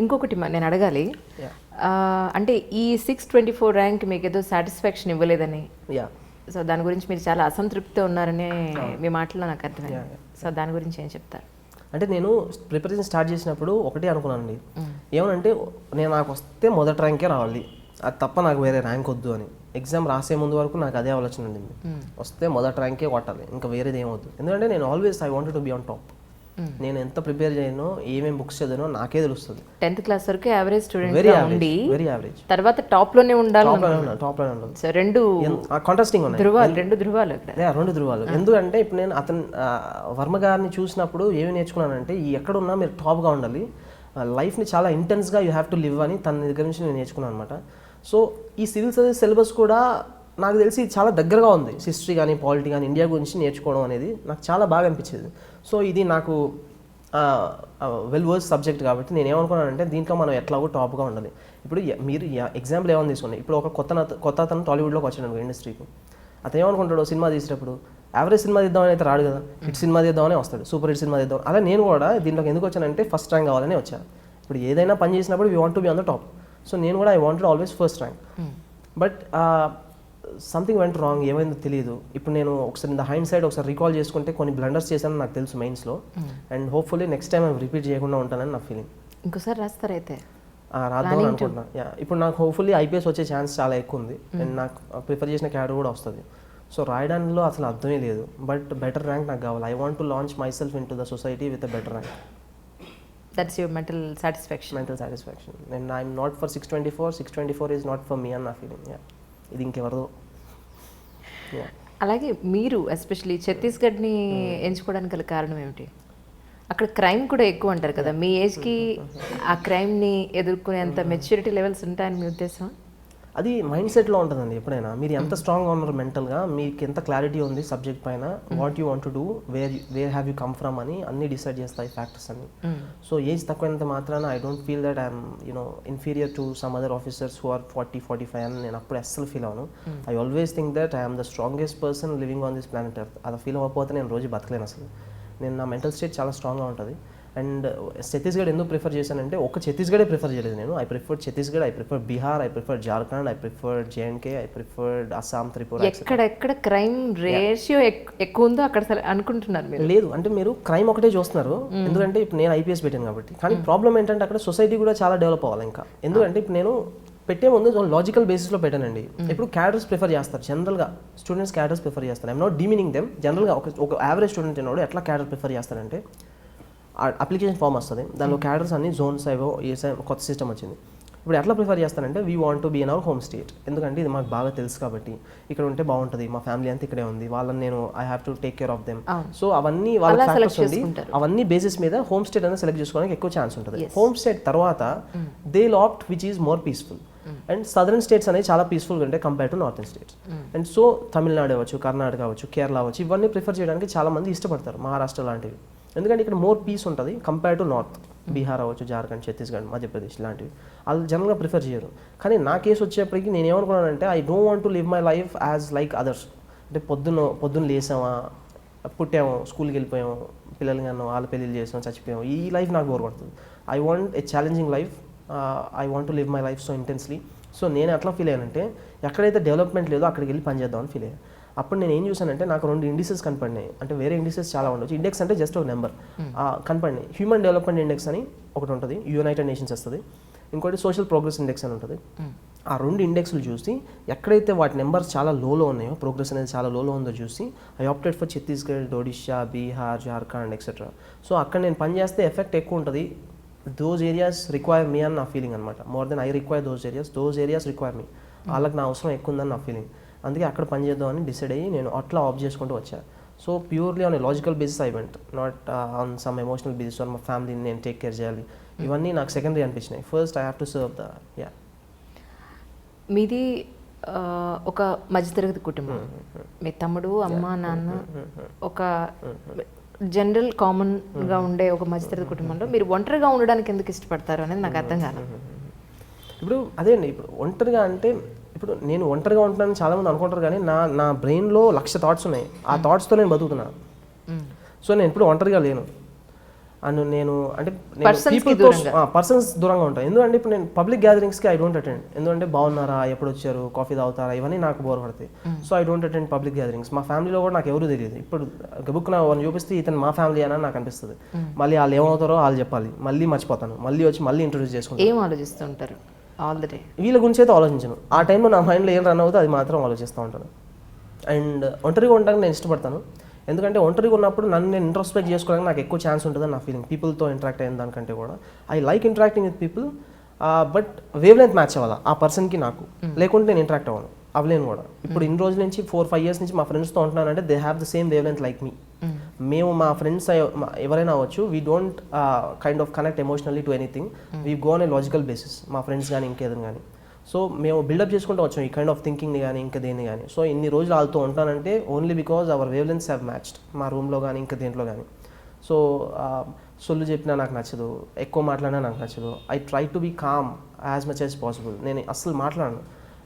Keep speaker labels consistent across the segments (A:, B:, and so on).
A: ఇంకొకటి నేను అడగాలి. అంటే ఈ 624 ర్యాంక్ మీకు ఏదో సాటిస్ఫాక్షన్ ఇవ్వలేదని, సో దాని గురించి మీరు చాలా అసంతృప్తితో ఉన్నారని మీ మాటలో నాకు అర్థమైంది. సో దాని గురించి ఏం చెప్తారు?
B: అంటే నేను ప్రిపరేషన్ స్టార్ట్ చేసినప్పుడు ఒకటే అనుకున్నానండి, ఏమనంటే నాకు వస్తే మొదటి ర్యాంకే రావాలి, అది తప్ప నాకు వేరే ర్యాంక్ వద్దు అని. ఎగ్జామ్ రాసే ముందు వరకు నాకు అదే ఆలోచన ఉండింది, వస్తే మొదటి ర్యాంకే కొట్టాలి, ఇంకా వేరేది ఏమవుద్దు. ఎందుకంటే నేను always I wanted to be on top. నేను ఎంత ప్రిపేర్ చేయను, ఏమేమి బుక్స్ చదివానో నాకే తెలుస్తుంది.
A: 10th క్లాస్ వరకు యావరేజ్ స్టూడెంట్,
B: వెరీ యావరేజ్.
A: తర్వాత టాప్ లోనే ఉండాలి,
B: టాప్ లోనే ఉండాలి.
A: సో రెండు
B: కాంట్రాస్టింగ్ ఉన్నాయి,
A: రెండు ధృవాలు.
B: ఎందుకంటే ఇప్పుడు నేను అతను వర్మ గారిని చూసినప్పుడు ఏమి నేర్చుకున్నానంటే, ఈ ఎక్కడున్నా మీరు టాప్గా ఉండాలి, లైఫ్ని చాలా ఇంటెన్స్గా యూ హ్యావ్ టు లివ్ అని తన దగ్గర నుంచి నేను నేర్చుకున్నాను అనమాట. సో ఈ సివిల్ సర్వీస్ సిలబస్ కూడా నాకు తెలిసి చాలా దగ్గరగా ఉంది. హిస్టరీ కానీ పాలిటీ కానీ ఇండియా గురించి నేర్చుకోవడం అనేది నాకు చాలా బాగా అనిపించేది. సో ఇది నాకు వెల్ వర్స్ సబ్జెక్ట్ కాబట్టి నేను ఏమనుకున్నానంటే, దీంట్లో మనం ఎట్లాగో టాప్గా ఉండాలి. ఇప్పుడు మీరు ఎగ్జాంపుల్ ఏమైనా తీసుకోండి, ఇప్పుడు ఒక కొత్త అతను టాలీవుడ్లోకి వచ్చాడు ఇండస్ట్రీకి. అతను ఏమనుకుంటాడు, సినిమా తీసేటప్పుడు యావరేజ్ సినిమా తీద్దామని అయితే రాడు కదా, హిట్ సినిమా తీద్దామని వస్తాడు, సూపర్ హిట్ సినిమా తీద్దాం. అలా నేను కూడా దీంట్లోకి ఎందుకు వచ్చానంటే, ఫస్ట్ ర్యాంక్ కావాలని వచ్చాను. ఇప్పుడు ఏదైనా పని చేసినప్పుడు we want to be on the top. So నేను కూడా I wanted always first rank. But something went wrong, ఏమైందో తెలియదు. ఇప్పుడు నేను ఒకసారి ఇన్ ద హైండ్ సైడ్ ఒకసారి రీకాల్ చేసుకుంటే కొన్ని బ్లండర్స్ చేశానని నాకు తెలుసు మెయిన్స్లో, అండ్ హోప్ఫుల్లీ నెక్స్ట్ టైం అవి రిపీట్ చేయకుండా ఉంటానని నా ఫీలింగ్.
A: ఇంకోసారి రాస్తారైతే
B: రాద్దామని అనుకుంటున్నా. ఇప్పుడు నాకు హోప్ఫుల్లీ ఐపీఎస్ వచ్చే ఛాన్స్ చాలా ఎక్కువ ఉంది, అండ్ నాకు ప్రిఫర్ చేసిన క్యాడర్ కూడా వస్తుంది. సో రాయడంలో అసలు అర్థమే లేదు, బట్ బెటర్ ర్యాంక్ నాకు కావాలి. I want to launch my self in to the society with a better rank.
A: That's your mental satisfaction.
B: And I'm not for 624 is not for me అని నా feeling. ఇది ఇంకెవరిదో.
A: అలాగే మీరు ఎస్పెషలీ ఛత్తీస్గఢ్ని ఎంచుకోవడానికి గల కారణం ఏమిటి? అక్కడ క్రైమ్ కూడా ఎక్కువ అంటారు కదా, మీ ఏజ్కి ఆ క్రైమ్ని ఎదుర్కొనేంత మెచ్యూరిటీ లెవెల్స్ ఉంటాయని మీ ఉద్దేశం?
B: అది మైండ్ సెట్లో ఉంటుందండి. ఎప్పుడైనా మీరు ఎంత స్ట్రాంగ్గా ఉన్నారు మెంటల్గా, మీకు ఎంత క్లారిటీ ఉంది సబ్జెక్ట్ పైన, what you want to do, where have you come from అని అన్ని డిసైడ్ చేస్తాయి ఫ్యాక్టర్స్ అన్ని. సో ఏజ్ తక్కువైనంత మాత్రాన I don't feel that I'm inferior to some other officers who are 40-45 అని నేను అప్పుడు అస్సలు ఫీల్ అవ్వను. I always think that I'm the strongest person living on this planet earth. అలా ఫీల్ అవ్వకపోతే నేను రోజు బతకలేను అసలు. నేను నా మెంటల్ స్టేట్ చాలా స్ట్రాంగ్గా ఉంటుంది. అండ్ ఛత్తీస్గఢ్ ఎందుకు ప్రిఫర్ చేశానంటే, ఒక ఛత్తీస్గఢే ప్రిఫర్ చేయలేదు నేను. I prefer Chhattisgarh, I prefer Bihar, I prefer Jharkhand, I prefer జేఎండ్కే, I prefer Assam, Tripura.
A: ఎక్కడ క్రైమ్ రేషియో ఎక్కువ ఉందో అక్కడ అనుకుంటున్నారు మీరు?
B: లేదు, అంటే మీరు క్రైమ్ ఒకటే చూస్తున్నారు, ఎందుకంటే ఇప్పుడు నేను ఐపీఎస్ పెట్టాను కాబట్టి. కానీ ప్రాబ్లం ఏంటంటే అక్కడ సొసైటీ కూడా చాలా డెవలప్ అవ్వాలి ఇంకా. ఎందుకంటే ఇప్పుడు నేను పెట్టే ముందు లాజికల్ బేసిస్లో పెట్టానండి. ఇప్పుడు క్యాడర్స్ ప్రిఫర్ చేస్తారు జనరల్గా, స్టూడెంట్స్ క్యాడర్స్ ప్రిఫర్ చేస్తారు. I'm not demeaning them. జనరల్గా ఒక యావరేజ్ స్టూడెంట్ అన్నాడు ఎట్లా క్యాడర్ ప్రిఫర్ చేస్తారంటే, అప్లికేషన్ ఫామ్ వస్తుంది, దానిలో క్యాడర్స్ అన్ని జోన్స్ ఏవో కొత్త సిస్టమ్ వచ్చింది. ఇప్పుడు ఎట్లా ప్రిఫర్ చేస్తానంటే, we want to be in our home state. ఎందుకంటే ఇది మాకు బాగా తెలుసు కాబట్టి, ఇక్కడ ఉంటే బాగుంటుంది, మా ఫ్యామిలీ అంతా ఇక్కడే ఉంది, వాళ్ళని నేను I have to take care of them. So అవన్నీ వాళ్ళ ఫ్యాక్టర్స్ ఉంది, అవన్నీ బేసిస్ మీద హోమ్ స్టేట్ అనేది సెలెక్ట్ చేసుకోవడానికి ఎక్కువ ఛాన్స్ ఉంటుంది. హోమ్ స్టేట్ తర్వాత they opt which is more peaceful. And southern states అనేవి చాలా పీస్ఫుల్గా ఉంటాయి compare to northern states. And so Tamil Nadu అవ్వచ్చు, కర్ణాటక అవ్వచ్చు, కేరళ అవ్వచ్చు, ఇవన్నీ ప్రిఫర్ చేయడానికి చాలా మంది ఇష్టపడతారు, మహారాష్ట్ర లాంటివి. ఎందుకంటే ఇక్కడ మోర్ పీస్ ఉంటుంది కంపేర్ టు నార్త్. బీహార్ అవ్వచ్చు, జార్ఖండ్, ఛత్తీస్గఢ్, మధ్యప్రదేశ్ లాంటివి వాళ్ళు జనరల్గా ప్రిఫర్ చేయరు. కానీ నా కేసు వచ్చేప్పటికి నేను ఏమనుకున్నానంటే, I don't want to live my life as like others. అంటే పొద్దున్న లేసామా, పుట్టాము, స్కూల్కి వెళ్ళిపోయాము, పిల్లలు కన్నా వాళ్ళ పెళ్ళిళ్ళు చేసాం, చచ్చిపోయాము, ఈ లైఫ్ నాకు బోర్ పడుతుంది. I want a challenging life. I want to live my life so intensely. So నేను ఎట్లా ఫీల్ అయ్యానంటే, ఎక్కడైతే డెవలప్మెంట్ లేదో అక్కడికి వెళ్ళి పని చేద్దామని ఫీల్ అయ్యాను. అప్పుడు నేను ఏం చూసానంటే, నాకు 2 ఇండిసెస్ కనపడినాయి. అంటే వేరే ఇండిసెస్ చాలా ఉండొచ్చు, ఇండెక్స్ అంటే జస్ట్ ఒక నెంబర్ కనపడినాయి. హ్యూమన్ డెవలప్మెంట్ ఇండెక్స్ అని ఒకటి ఉంటుంది, యునైటెడ్ నేషన్స్ వస్తుంది. ఇంకోటి సోషల్ ప్రోగ్రెస్ ఇండెక్స్ అని ఉంటుంది. ఆ 2 ఇండెక్స్లు చూసి ఎక్కడైతే వాటి నెంబర్స్ చాలా లోలో ఉన్నాయో, ప్రోగ్రెస్ అనేది చాలా లోలో ఉందో చూసి I opted for Chhattisgarh, Odisha, Bihar, Jharkhand etcetera. So అక్కడ నేను పని చేస్తే ఎఫెక్ట్ ఎక్కువ ఉంటుంది. దోస్ ఏరియాస్ రిక్వైర్ మీ అని నా ఫీలింగ్ అనమాట. More than I require those areas require me. వాళ్ళకి నా అవసరం ఎక్కువ ఉందని నా ఫీలింగ్. అందుకే అక్కడ పని చేద్దామని డిసైడ్ అయ్యి నేను అట్లా ఆఫ్ చేసుకుంటూ వచ్చాను. So purely on a logical basis I went, not on some emotional basis. On మా ఫ్యామిలీని నేను టేక్ కేర్ చేయాలి, ఇవన్నీ నాకు సెకండరీ అనిపించినాయి. First I have to serve the.
A: మీది ఒక మధ్యతరగతి కుటుంబం, మీ తమ్ముడు, అమ్మ, నాన్న, ఒక జనరల్ కామన్గా ఉండే ఒక మధ్యతరగతి కుటుంబంలో మీరు ఒంటరిగా ఉండడానికి ఎందుకు ఇష్టపడతారు అనేది నాకు అర్థం కాలేదు.
B: ఇప్పుడు అదే అండి, ఇప్పుడు ఒంటరిగా అంటే, ఇప్పుడు నేను ఒంటరిగా ఉంటున్నాను చాలామంది అనుకుంటారు, కానీ నా బ్రెయిన్లో 1,00,000 థాట్స్ ఉన్నాయి. ఆ థాట్స్తో నేను బతుకుతున్నాను. సో నేను ఇప్పుడు ఒంటరిగా లేను. అండ్ నేను అంటే
A: Persons కి
B: పీపుల్తో పర్సన్స్ దూరంగా ఉంటాను. ఎందుకంటే ఇప్పుడు నేను పబ్లిక్ గ్యాదరింగ్స్కి ఐ డోంట్ అటెండ్. ఎందుకంటే బాగున్నారా, ఎప్పుడు వచ్చారు, కాఫీ తాగుతారా, ఇవన్నీ నాకు బోర్ పడతాయి. So I don't attend public gatherings. మా ఫ్యామిలీలో కూడా నాకు ఎవరు తెలియదు. ఇప్పుడు బుక్ నా వాళ్ళని చూపిస్తే ఇతను మా ఫ్యామిలీ అని నాకు అనిపిస్తుంది. మళ్ళీ వాళ్ళు ఏమవుతారో వాళ్ళు చెప్పాలి, మళ్ళీ మర్చిపోతాను, మళ్ళీ వచ్చి మళ్ళీ ఇంట్రొడ్యూస్ చేసుకుంటాను.
A: ఏం ఆలోచిస్తుంటారు ఆల్ ద డే?
B: వీళ్ళ గురించి అయితే ఆలోచించను. ఆ టైంలో నా మైండ్లో ఏం రన్ అవుతుందో అది మాత్రం ఆలోచిస్తూ ఉంటాను. అండ్ ఒంటరిగా ఉండడానికి నేను ఇష్టపడతాను. ఎందుకంటే ఒంటరిగా ఉన్నప్పుడు నన్ను నేను ఇంట్రోస్పెక్ట్ చేసుకోవడానికి నాకు ఎక్కువ ఛాన్స్ ఉంటుందని నా ఫీలింగ్. పీపుల్తో ఇంటరాక్ట్ అయిన దానికంటే కూడా I like interacting with people, but wave length match అవ్వాలి ఆ పర్సన్కి నాకు, లేకుంటే నేను ఇంటరాక్ట్ అవ్వను, అవ్వలేను కూడా. ఇప్పుడు ఇన్ని రోజుల నుంచి 4-5 years నుంచి మా ఫ్రెండ్స్తో ఉంటున్నానంటే they have the same wavelength like me. మేము మా ఫ్రెండ్స్ ఎవరైనా అవ్వచ్చు, we don't kind of connect emotionally to anything, we go on a logical basis. మా ఫ్రెండ్స్ కానీ ఇంకేదైనా కానీ. సో మేము బిల్డప్ చేసుకుంటూ వచ్చాం ఈ కైండ్ ఆఫ్ థింకింగ్ని కానీ ఇంకా దేన్ని కానీ. సో ఇన్ని రోజులు వాళ్ళతో ఉంటానంటే only because our wavelengths have matched, మా రూమ్లో కానీ ఇంకా దేంట్లో కానీ. సో సొల్లు చెప్పినా నాకు నచ్చదు, ఎక్కువ మాట్లాడినా నాకు నచ్చదు. I try to be calm as much as possible. నేను అస్సలు మాట్లాడను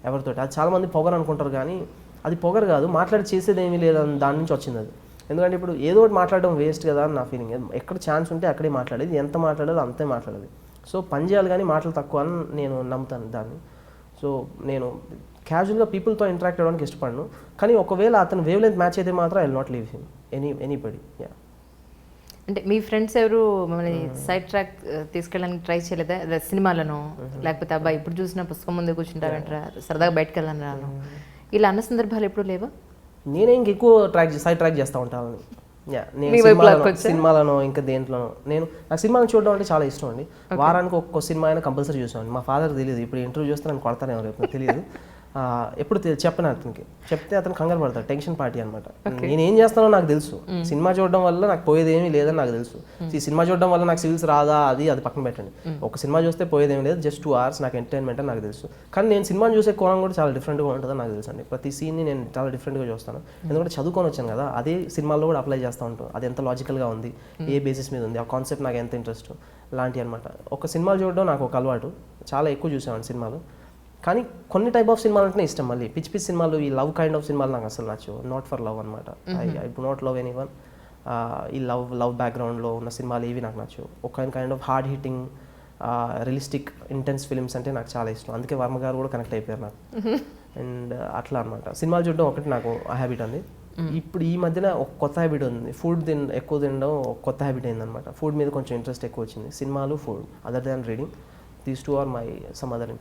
B: ఎవరితో. అది చాలామంది పొగరు అనుకుంటారు, కానీ అది పొగరు కాదు, మాట్లాడి చేసేది ఏమీ లేదని దాని నుంచి వచ్చింది అది. ఎందుకంటే ఇప్పుడు ఏదో ఒకటి మాట్లాడడం వేస్ట్ కదా అని నా ఫీలింగ్. ఎక్కడ ఛాన్స్ ఉంటే అక్కడే మాట్లాడేది, ఎంత మాట్లాడేది అంతే మాట్లాడేది. సో పని చేయాలి కానీ మాటలు తక్కువ అని నేను నమ్ముతాను దాన్ని. సో నేను క్యాజువల్గా పీపుల్తో ఇంటరాక్ట్ అవ్వడానికి ఇష్టపడను, కానీ ఒకవేళ అతను వేవ్ లెంత్ మ్యాచ్ అయితే మాత్రం I will not leave him anybody. Yeah.
A: అంటే మీ ఫ్రెండ్స్ ఎవరు మిమ్మల్ని సైడ్ ట్రాక్ తీసుకెళ్ళడానికి ట్రై చేయలేదా? సినిమాలను, లేకపోతే అబ్బాయి ఇప్పుడు చూసిన పుస్తకం ముందు కూర్చుంటారంటారా, సరదాగా బయటకు వెళ్ళని రాను, ఇలా అన్న సందర్భాలు ఎప్పుడు లేవా?
B: నేనే ఇంకెక్కువ సైడ్ ట్రాక్ చేస్తూ ఉంటాను. నేను సినిమాలను ఇంకా దేంట్లోనో నాకు సినిమాలను చూడడం అంటే చాలా ఇష్టం అండి. వారానికి ఒక్క సినిమా అయినా కంపల్సరీ చూసామండి. మా ఫాదర్ తెలియదు, ఇప్పుడు ఇంటర్వ్యూ చూస్తే నన్ను కొడతానేమో రేపు తెలియదు. ఎప్పుడు చెప్పను అతనికి, చెప్తే అతను కంగారు పడతాడు, టెన్షన్ పార్టీ అనమాట. నేను ఏం చేస్తానో నాకు తెలుసు. సినిమా చూడడం వల్ల నాకు పోయేది ఏమీ లేదని నాకు తెలుసు. ఈ సినిమా చూడడం వల్ల నాకు సివిల్స్ రాదా అది పక్కన పెట్టండి. ఒక సినిమా చూస్తే పోయేది ఏమీ లేదు, జస్ట్ 2 hours నాకు ఎంటర్టైన్మెంట్ అని నాకు తెలుసు. కానీ నేను సినిమాని చూసే కోణం కూడా చాలా డిఫరెంట్గా ఉంటుందని నాకు తెలుసు అండి. ప్రతి సీన్ని నేను చాలా డిఫరెంట్గా చూస్తాను. ఎందుకంటే చదువుకొని వచ్చాను కదా, అదే సినిమాల్లో కూడా అప్లై చేస్తూ ఉంటాను. అది ఎంత లాజికల్గా ఉంది, ఏ బేసిస్ మీద ఉంది, ఆ కాన్సెప్ట్ నాకు ఎంత ఇంట్రెస్ట్ లాంటివి అనమాట. ఒక సినిమాలు చూడడం నాకు ఒక అలవాటు, చాలా ఎక్కువ చూసామండి సినిమాలు. కానీ కొన్ని టైప్ ఆఫ్ సినిమాలు అంటేనే ఇష్టం. మళ్ళీ పిచ్చి పిచ్చి సినిమాలు, ఈ లవ్ కైండ్ ఆఫ్ సినిమాలు నాకు అసలు నచ్చవు. నాట్ ఫర్ లవ్ అనమాట. I do not love anyone. ఈ లవ్ బ్యాక్గ్రౌండ్లో ఉన్న సినిమాలు ఏవి నాకు నచ్చవు. ఒక kind of hard hitting realistic intense films అంటే నాకు చాలా ఇష్టం. అందుకే వర్మ గారు కూడా కనెక్ట్ అయిపోయారు నాకు. అండ్ అట్లా అనమాట. సినిమాలు చూడడం ఒకటి నాకు ఆ హ్యాబిట్ అండి. ఇప్పుడు ఈ మధ్యన ఒక కొత్త హ్యాబిట్ ఉంది, ఫుడ్ ఎక్కువ తినడం ఒక కొత్త హ్యాబిట్ అయిందనమాట. ఫుడ్ మీద కొంచెం ఇంట్రెస్ట్ ఎక్కువ వచ్చింది. సినిమాలు, food, other than reading, these 2 are my some other interests.